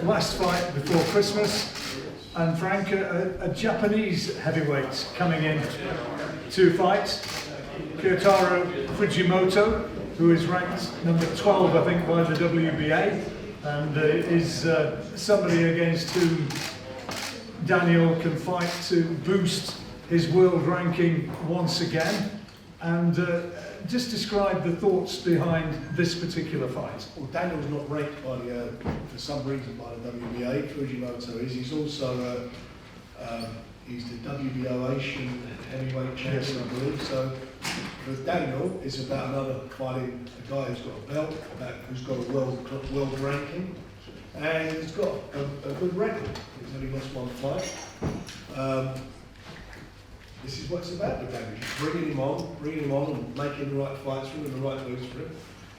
last fight before Christmas. And Frank, a Japanese heavyweight coming in to fight. Kyotaro Fujimoto, who is ranked number 12, I think, by the WBA, and is somebody against whom Daniel can fight to boost his world ranking once again. And just describe the thoughts behind this particular fight. Well, Daniel's not ranked by the, for some reason, by the WBA. Fujimoto is. He's also he's the WBO Asian heavyweight champion, yes, I believe. So for Daniel, it's about another fighting a guy who's got a belt, who's got a world ranking, and he's got a good record. He's only lost one fight. This is what it's about with Daniel, just bringing him on and making the right fights for him and the right moves for him.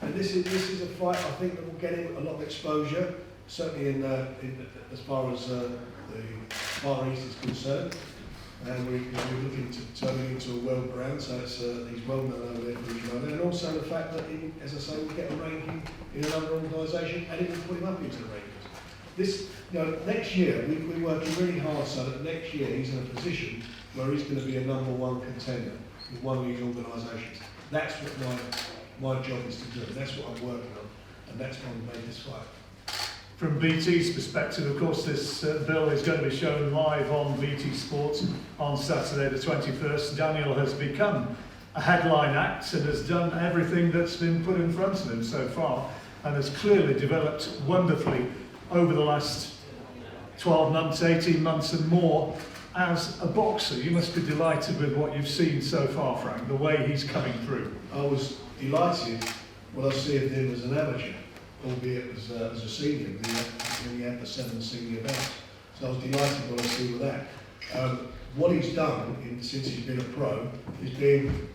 And this is a fight I think that will get him a lot of exposure, certainly in as far as the Far East is concerned. And we're looking to turn him into a world brand, so it's, he's well known over there for his run. And also the fact that, he, as I say, will get a ranking in another organisation and it will put him up into the rankings. This, next year, we're working really hard so that next year he's in a position where he's going to be a number one contender with one of these organisations. That's what my job is to do. That's what I'm working on, and that's why we made this fight. From BT's perspective, of course, this bill is going to be shown live on BT Sports on Saturday the 21st. Daniel has become a headline act and has done everything that's been put in front of him so far, and has clearly developed wonderfully over the last 12 months, 18 months and more. As a boxer, you must be delighted with what you've seen so far, Frank, the way he's coming through. I was delighted when I see him as an amateur, albeit as a senior, when he had the 7 senior belts. So I was delighted when I see with that. What he's done since he's been a pro is been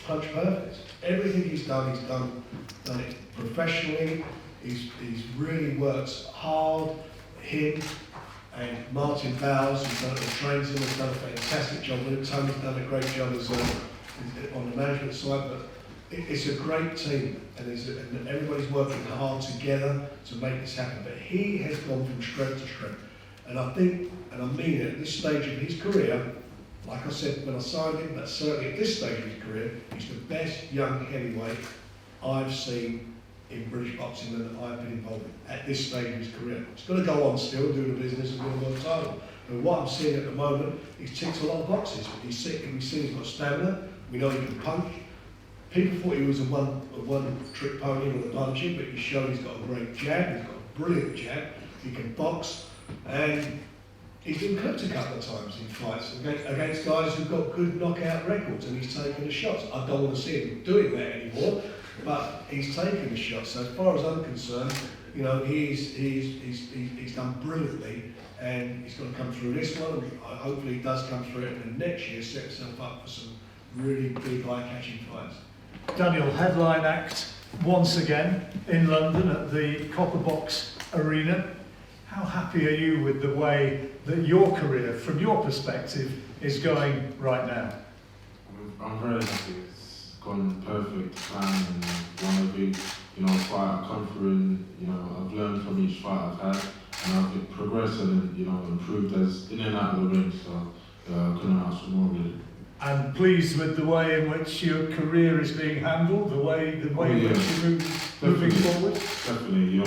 punch perfect. Everything he's done it professionally. He's really worked hard. Him and Martin Bowles, who trains him, has done a fantastic job with him. Tony's done a great job as on the management side, but it's a great team, and everybody's working hard together to make this happen. But he has gone from strength to strength, and I think, and I mean it, at this stage of his career, like I said when I signed him, but certainly at this stage of his career, he's the best young heavyweight I've seen in British boxing that I've been involved in at this stage of his career. He's got to go on still, do the business and win a world title. But what I'm seeing at the moment, he's ticked a lot of boxes. We've seen he's got stamina, we know he can punch. People thought he was a one-trick pony with a punching, but he's shown he's got a great jab, he's got a brilliant jab, he can box, and he's been clipped a couple of times in fights against guys who've got good knockout records, and he's taken the shots. I don't want to see him doing that anymore, but he's taken the shots. So as far as I'm concerned, he's done brilliantly, and he's got to come through this one. And hopefully he does come through it, and then next year set himself up for some really big eye-catching fights. Daniel, headline act once again in London at the Copper Box Arena. How happy are you with the way that your career, from your perspective, is going right now? I'm very happy. It's gone perfect plan, and one every fight I've come through, and I've learned from each fight I've had, and I've progressed and improved as in and out of the ring. So I couldn't ask for more really. And pleased with the way in which your career is being handled, the way in which you're moving forward? Definitely,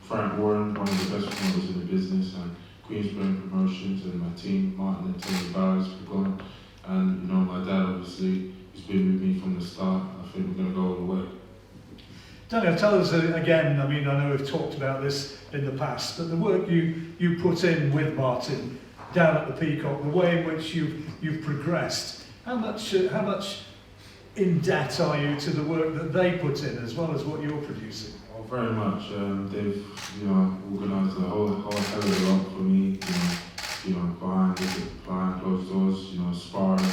Frank Warren, one of the best promoters in the business, and Queensborough Promotions, and my team, Martin and Tony Bowers, have gone. And my dad obviously has been with me from the start. I think we're going to go all the way. Daniel, tell us again, I know we've talked about this in the past, but the work you put in with Martin down at the Peacock, the way in which you've progressed, how much in debt are you to the work that they put in as well as what you're producing? Oh, very much. They've organised a whole hell of a lot for me. Behind closed doors. Sparring,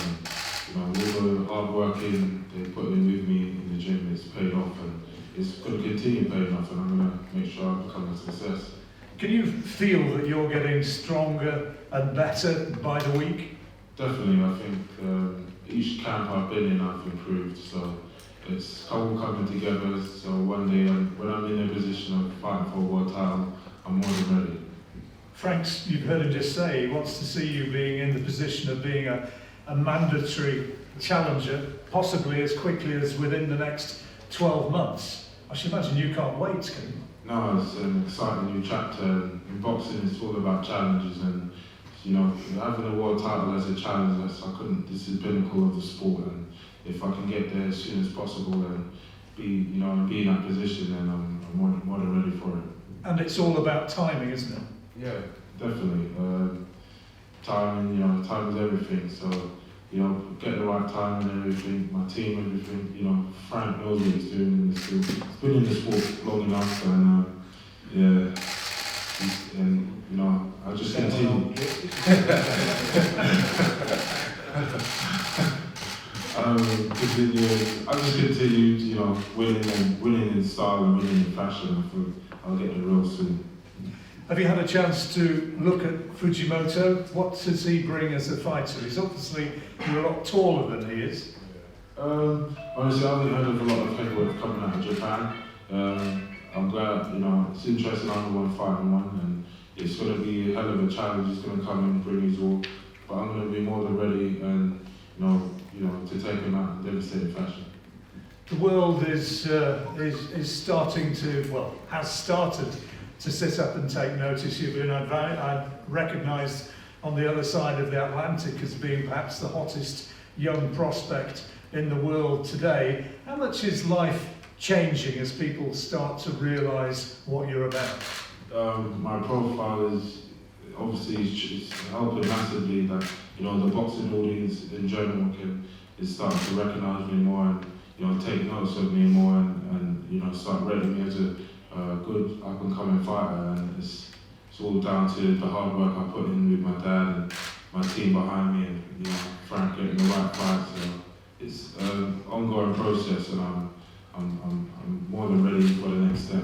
and all the hard work they put in with me in the gym. It's paid off, and it's going to continue paying off. And I'm going to make sure I become a success. Can you feel that you're getting stronger and better by the week? Definitely, I think each camp I've been in, I've improved. So it's all coming together. So one day, when I'm in a position of fighting for a world title, I'm more than ready. Frank's, you've heard him just say, he wants to see you being in the position of being a mandatory challenger, possibly as quickly as within the next 12 months. I should imagine you can't wait, can you? No, it's an exciting new chapter. In boxing, it's all about challenges, and you know, having a world title as a challenge, this is the pinnacle of the sport, and if I can get there as soon as possible and be in that position, then I'm more than ready for it. And it's all about timing, isn't it? Yeah, definitely. Timing, time is everything. So, get the right time and everything. My team, everything. Frank knows what he's doing in the sport. He's been in the sport long enough, and I just continue. I just continue, winning in style and winning in fashion. I feel I'll get the real soon. Have you had a chance to look at Fujimoto? What does he bring as a fighter? He's obviously a lot taller than he is. Honestly, I haven't heard of a lot of heavyweights coming out of Japan. I'm glad, it's interesting. I'm the 1 fighting one, and it's going to be a hell of a challenge. He's going to come and bring his all, but I'm going to be more than ready, and to take him out in devastating fashion. The world is starting to, has started to sit up and take notice. You've been recognised on the other side of the Atlantic as being perhaps the hottest young prospect in the world today. How much is life changing as people start to realise what you're about? My profile is obviously it's helping massively that the boxing audience in general is starting to recognise me more and take notice of me more and start rating me as a good up and coming fighter, and it's all down to the hard work I put in with my dad and my team behind me, and Frank getting the right fight. So it's an ongoing process, and I'm more than ready for the next step.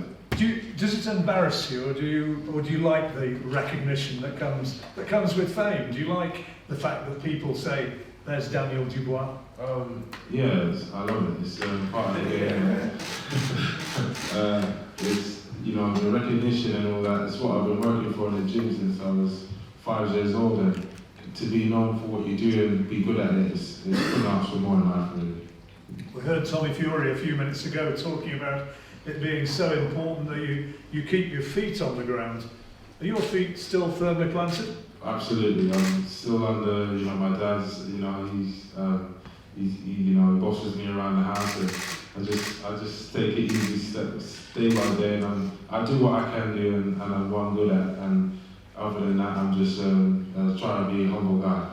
Does it embarrass you, or do you like the recognition that comes with fame? Do you like the fact that people say, "There's Daniel Dubois"? Yes, I love it. It's part of the game. It's the recognition and all that. It's what I've been working for in the gym since I was 5 years old, and to be known for what you do and be good at it is couldn't ask for more in life, really. We heard Tommy Fury a few minutes ago talking about it being so important that you keep your feet on the ground. Are your feet still firmly planted? Absolutely. I'm still under, my dad's, he bosses me around the house, and I just take it easy, day by day, and I do what I can do and I'm what I'm good at, and other than that, I'm just trying to be a humble guy.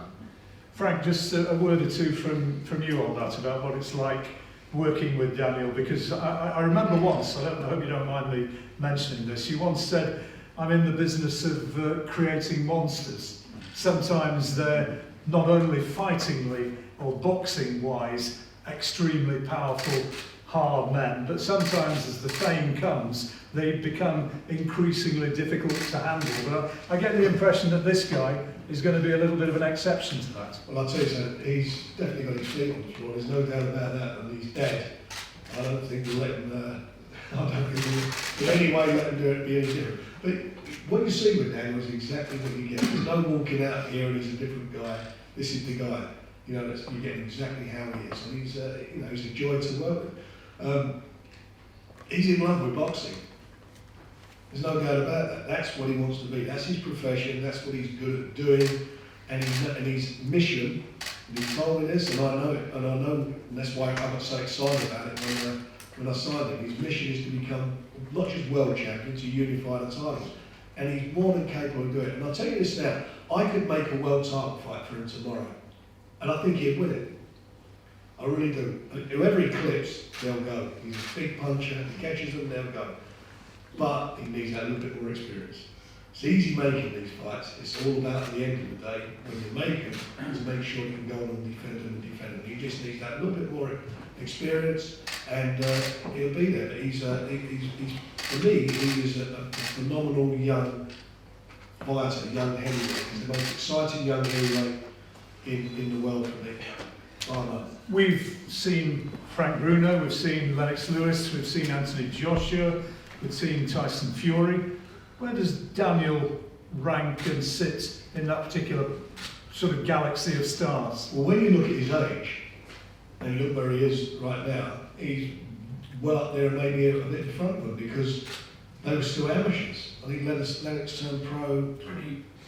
Frank, just a word or two from you on that, about what it's like working with Daniel, because I remember once, I hope you don't mind me mentioning this, you once said, "I'm in the business of creating monsters." Sometimes they're not only fightingly or boxing-wise extremely powerful, hard men, but sometimes as the fame comes, they become increasingly difficult to handle. But I get the impression that this guy is going to be a little bit of an exception to that. Well, I'll tell you something, he's definitely got his feet on the floor, there's no doubt about that, and he's dead. I don't think we'll let him, in any way let him do it be any different. But what you see with Daniel is exactly what you get. There's no walking out here and he's a different guy. This is the guy. You're getting exactly how he is, and he's a joy to work with. He's in love with boxing. There's no doubt about that. That's what he wants to be. That's his profession. That's what he's good at doing. And his mission, and he told me this, and I know it, and that's why I got so excited about it when I signed him. His mission is to become not just world champion, to unify the titles. And he's more than capable of doing it. And I'll tell you this now, I could make a world title fight for him tomorrow. And I think he'd win it. I really do. Whoever he clips, they'll go. He's a big puncher, he catches them, they'll go. But he needs that little bit more experience. It's easy making these fights. It's all about, at the end of the day, when you make them, is make sure you can go on and defend them. He just needs that little bit more experience, and he'll be there. But he's for me, he is a phenomenal young fighter, young heavyweight. He's the most exciting young heavyweight in the world for me. We've seen Frank Bruno, we've seen Lennox Lewis, we've seen Anthony Joshua, we've seen Tyson Fury. Where does Daniel rank and sit in that particular sort of galaxy of stars? Well, when you look at his age, and you look where he is right now, he's well up there and maybe a bit in front of them because they were still amateurs. I think Lennox turned pro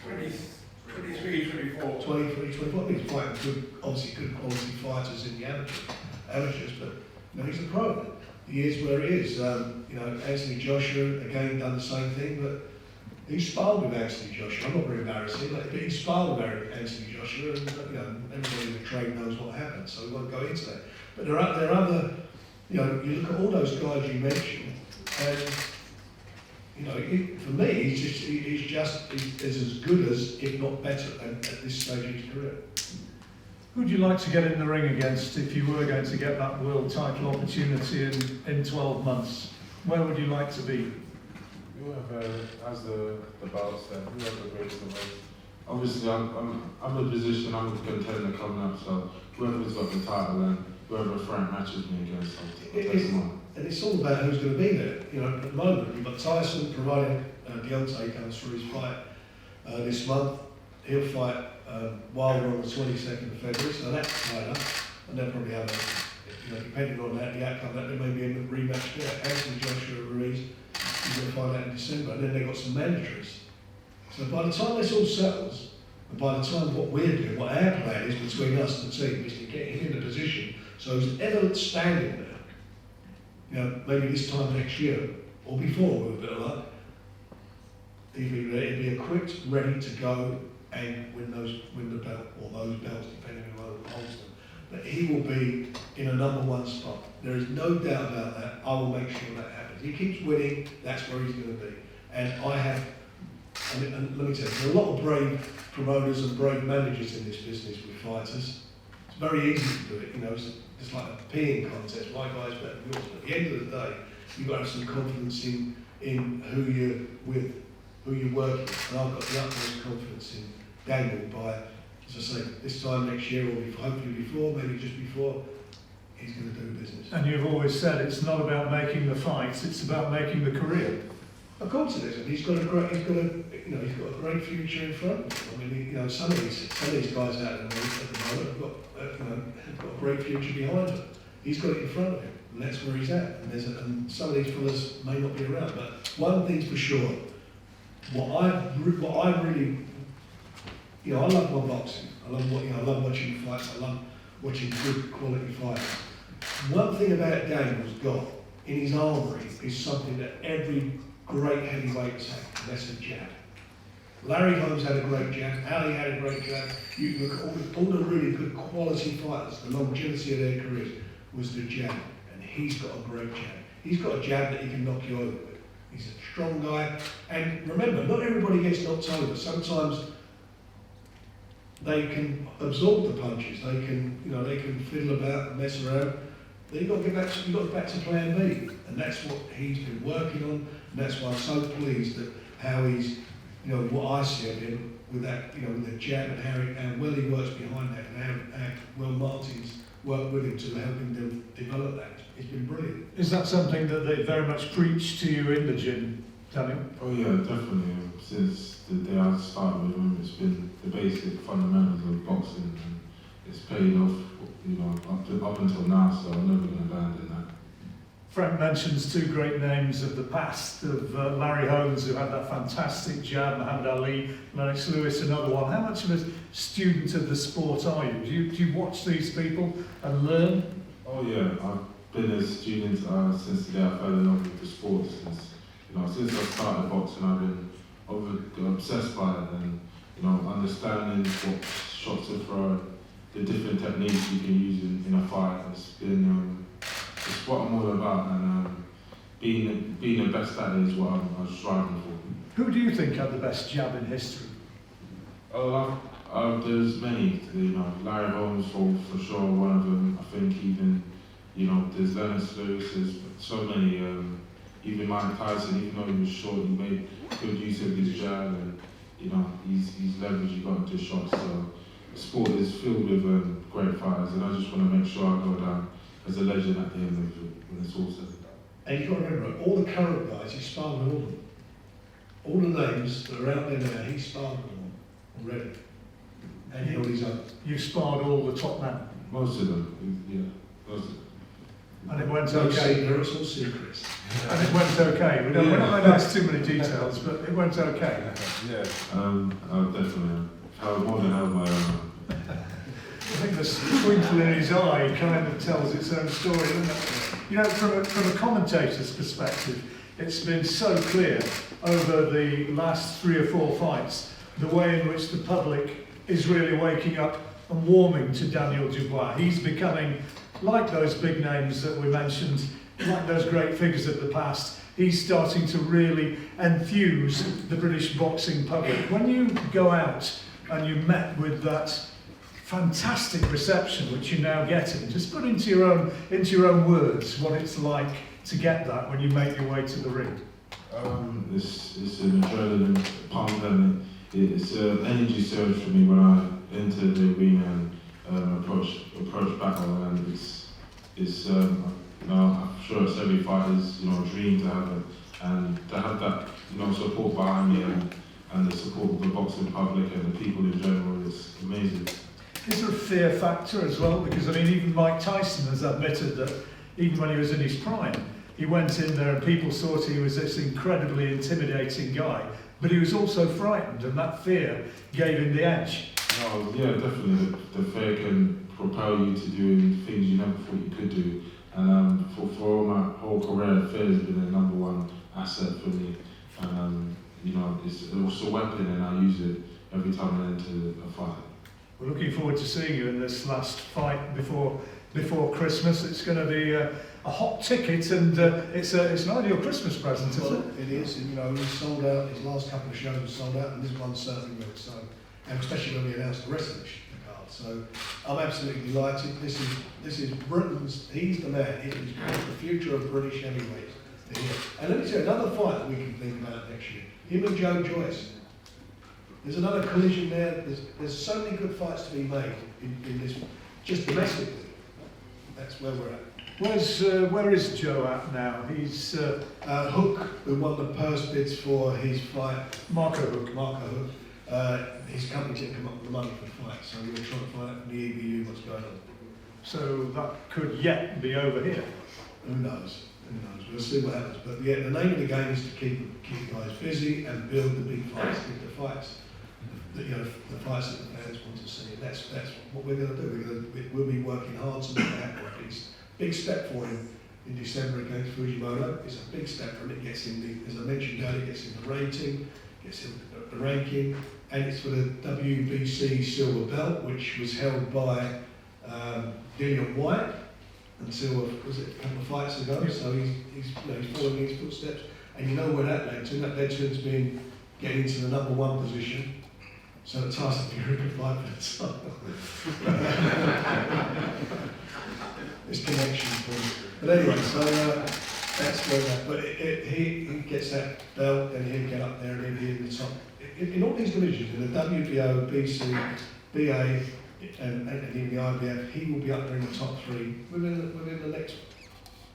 23, 24. 23, 24. He's fighting good, obviously good quality fighters in the amateurs, but you know, he's a pro. He is where he is. You know, Anthony Joshua, again, done the same thing, but he sparred with Anthony Joshua. I'm not very embarrassing, but he sparred with Anthony Joshua, and you know, everybody in the trade knows what happened, so we won't go into that. But there are other, you know, you look at all those guys you mentioned, and you know, for me, he's as good as, if not better, at this stage of his career. Who'd you like to get in the ring against if you were going to get that world title opportunity in 12 months? Where would you like to be? Whoever has the belts, then whoever breaks the most. Obviously, I'm in a position, I'm a contender coming up, so whoever's got the title and whoever Frank matches me against, I'll take them on. And it's all about who's going to be there. You know, at the moment, you've got Tyson, providing Deontay comes through his fight this month. He'll fight Wilder on the 22nd of February, so that's tied up. And they'll probably have a, you know, depending on that, the outcome, that there may be a rematch there. Anthony Joshua Ruiz, you're going to find out in December. And then they've got some mandatories. So by the time this all settles, and by the time what we're doing, what our plan is between us and the team, is to get him in a position so who's ever standing there, you know, maybe this time next year, or before with a bit of luck, he'd be equipped, ready to go and win the belt, or those belts, depending on who holds them. But he will be in a #1 spot. There is no doubt about that. I will make sure that happens. He keeps winning, that's where he's going to be. And and let me tell you, there are a lot of brave promoters and brave managers in this business with fighters. It's very easy to do it, you know, it's like a peeing contest, my guy's better than yours. But at the end of the day, you've got to have some confidence in who you're with, who you're working with. And I've got the utmost confidence in Daniel by, as I say, this time next year, or hopefully before, maybe just before, he's going to do business. And you've always said it's not about making the fights, it's about making the career. Of course it is, and he's got a great future in front of him. I mean, you know, some of these guys out in the league at the moment have got a great future behind them. He's got it in front of him, and that's where he's at. And some of these fellas may not be around, but one thing's for sure: what I really, you know, I love my boxing. I love watching fights. I love watching good quality fights. One thing about Daniel's got in his armoury is something that every great heavyweights have, and that's a jab. Larry Holmes had a great jab, Ali had a great jab. You look at all the really good quality fighters, the longevity of their careers was the jab, and he's got a great jab. He's got a jab that he can knock you over with. He's a strong guy, and remember, not everybody gets knocked over. Sometimes they can absorb the punches, they can fiddle about and mess around. But you've got to get back to plan B, and that's what he's been working on, and that's why I'm so pleased at how he's, you know, what I see of him with that, you know, with the jab and how well he works behind that, and how well Martin's worked with him to help him develop that. It's been brilliant. Is that something that they very much preach to you in the gym, Daniel? Oh yeah, definitely. Since the day I started with him, it's been the basic fundamentals of boxing, and it's paid off, you know, up until now, so I'm never going to abandon that. Frank mentions two great names of the past, of Larry Holmes, who had that fantastic jab, Muhammad Ali, Lennox Lewis, another one. How much of a student of the sport are you? Do you watch these people and learn? Oh yeah, I've been a student since the day I fell in love with the sport. Since I started boxing, I've been obsessed by it, and you know, understanding what shots to throw, the different techniques you can use in a fight. It's what I'm all about, and being the best at it is what I'm striving for. Who do you think had the best jab in history? There's many, you know, Larry Holmes for sure, one of them. I think even, you know, there's Lennox Lewis, there's so many, even Mike Tyson, even though he was short, he made good use of his jab, and, you know, he's leverage he got into shots. So the sport is filled with great fighters, and I just want to make sure I go down as a legend at the end of it when it's all said and done. And you've got to remember, all the current guys, he sparred with all of them. all the names that are out there now, he sparred with them already. And he held his own. You sparred all the top men, Most of them, yeah, most of them. and it went Don't say okay. there are some secrets. And it went okay. We're not going to ask too many details, but it went okay. Yeah, I definitely have more than held my own. I think the twinkle in his eye kind of tells its own story, doesn't it? You know, from a commentator's perspective, it's been so clear over the last 3 or 4 fights, the way in which the public is really waking up and warming to Daniel Dubois. He's becoming, like those big names that we mentioned, like those great figures of the past, he's starting to really enthuse the British boxing public. When you go out and you met with that fantastic reception which you're now getting, just put into your own words what it's like to get that when you make your way to the ring. It's an adrenaline pump, and it's an energy surge for me when I enter the arena and approach battle, and it's you know, I'm sure it's every fighter's dream to have it, and to have that support behind me and the support of the boxing public and the people in general is amazing. Is there a fear factor as well? Because I mean, even Mike Tyson has admitted that even when he was in his prime, he went in there and people thought he was this incredibly intimidating guy, but he was also frightened, and that fear gave him the edge. No, yeah, definitely. The fear can propel you to doing things you never thought you could do. And for all my whole career, fear has been the #1 asset for me. It's a weapon, and I use it every time I enter a fight. We're looking forward to seeing you in this last fight before Christmas. It's going to be a hot ticket, and it's an ideal Christmas present, isn't Well, it? it is, and he's sold out, his last couple of shows were sold out, and this one certainly will, so, and especially when we announced the rest of the card. So I'm absolutely delighted. This is Britain's, he's the man, he is the future of British heavyweight. And let me tell you, another fight that we can think about next year, him and Joe Joyce. There's another collision there. There's so many good fights to be made in this, just domestically. That's where we're at. Where is Joe at now? He's Hook, who won the purse bids for his fight. Marco Hook. His company didn't come up with the money for the fight, so we're trying to find out from the EBU what's going on. So that could yet be over here. Who knows? We'll see what happens. But yeah, the name of the game is to keep guys busy and build the big fights, the fights that the fans want to see. That's what we're going to do. We'll be working hard to make that happen. It's a big step for him in December against Fujimoto. It's a big step for him. It gets him, as I mentioned earlier, gets him the rating, gets him the ranking, and it's for the WBC silver belt, which was held by Dillian White until was it a couple of fights ago. Yeah. So he's following his footsteps, and you know where that led to. That led to him being getting into the #1 position. So that Tyson Fury could fight for the title. It's connection for him. But anyway, so that's where that. But he gets that belt, and he'll get up there and he'll be in the top. In all these divisions, in the WBO, BC, BA, and in the IBF, he will be up there in the top 3 within the next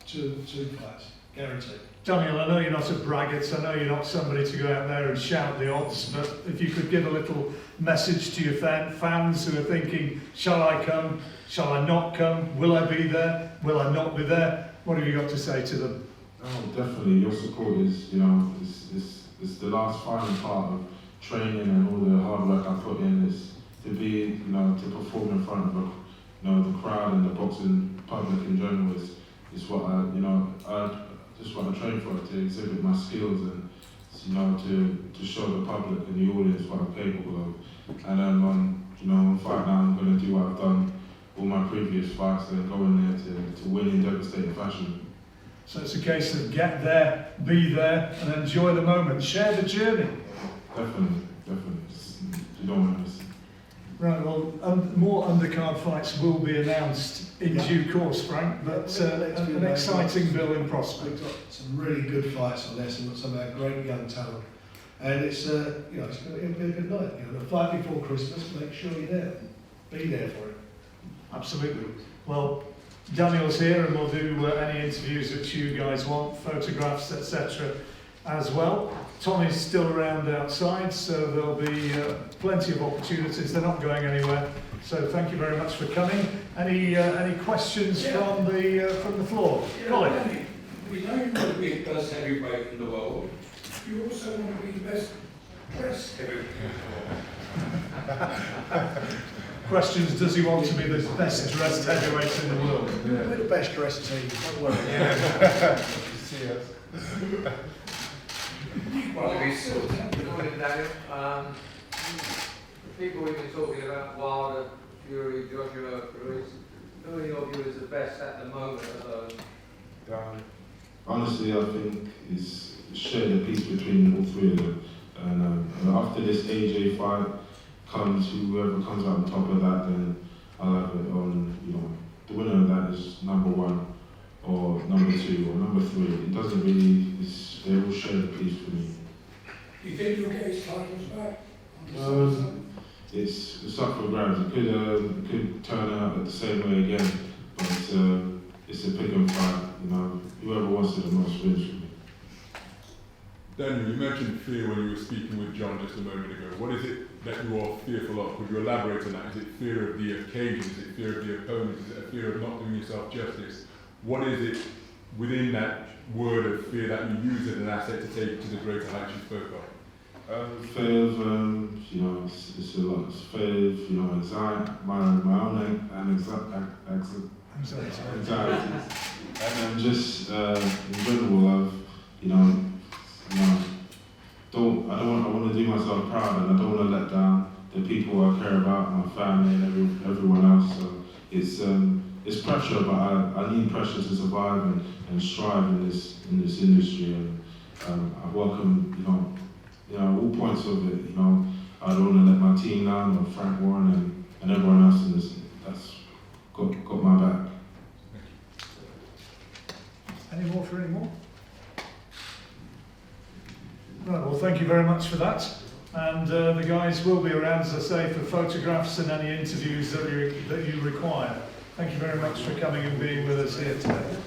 two fights, guaranteed. Daniel, I know you're not a braggart, I know you're not somebody to go out there and shout the odds, but if you could give a little message to your fans who are thinking, shall I come, shall I not come, will I be there, will I not be there, what have you got to say to them? Oh, definitely. Your support is, is the last final part of training, and all the hard work I put in is to be, to perform in front of the crowd and the boxing public in general is what I just want to train for, to exhibit my skills and to show the public and the audience what I'm capable of. And then on fight now, I'm going to do what I've done all my previous fights and go in there to win in devastating fashion. So it's a case of get there, be there, and enjoy the moment, share the journey. Definitely. You don't want to miss it. Right, well, more undercard fights will be announced in due course, Frank, but an exciting bill in prospect. We've got some really good fights on there, some of our great young talent. And it's going to be a good night. The fight before Christmas, make sure you're there. Be there for it. Absolutely. Well, Daniel's here, and we'll do any interviews that you guys want, photographs, etc. as well. Tommy's still around outside, so there'll be plenty of opportunities. They're not going anywhere. So thank you very much for coming. Any questions from the floor? Colin? We know you want to be the best heavyweight in the world. You also want to be the best dressed heavyweight in the world. Questions, does he want to be the best dressed heavyweight in the world? We're the best dressed team, don't worry. Well, we still good Daniel. The people we've been talking about, Wilder, Fury, Joshua, Ruiz, who in your view is the best at the moment? Honestly, I think it's shared a piece between all three of them. And after this AJ fight comes, whoever comes out on top of that, then I'll have it on, the winner of that is number 1 or number 2 or number 3. It doesn't really, they all share a piece for me. Do you think you'll get his titles back? It's up for grabs. It could turn out the same way again, but it's a pick and fight. Whoever wants it the most wins for me. Daniel, you mentioned fear when you were speaking with John just a moment ago. What is it that you are fearful of? Could you elaborate on that? Is it fear of the occasion? Is it fear of the opponent? Is it a fear of not doing yourself justice? What is it within that word of fear that you use as an asset to take to the greater heights you spoke of? Fear of, it's a lot. It's fear of, anxiety, my own anxiety. And then just in general, I want to do myself proud, and I don't want to let down the people I care about, my family, and everyone else. So it's pressure, but I need pressure to survive and strive in this industry. And I welcome, all points of it. I don't want to let my team down, or Frank Warren and everyone else in this. That's got my back. Any more for any more? Right, well, thank you very much for that. And the guys will be around, as I say, for photographs and any interviews that you require. Thank you very much for coming and being with us here today.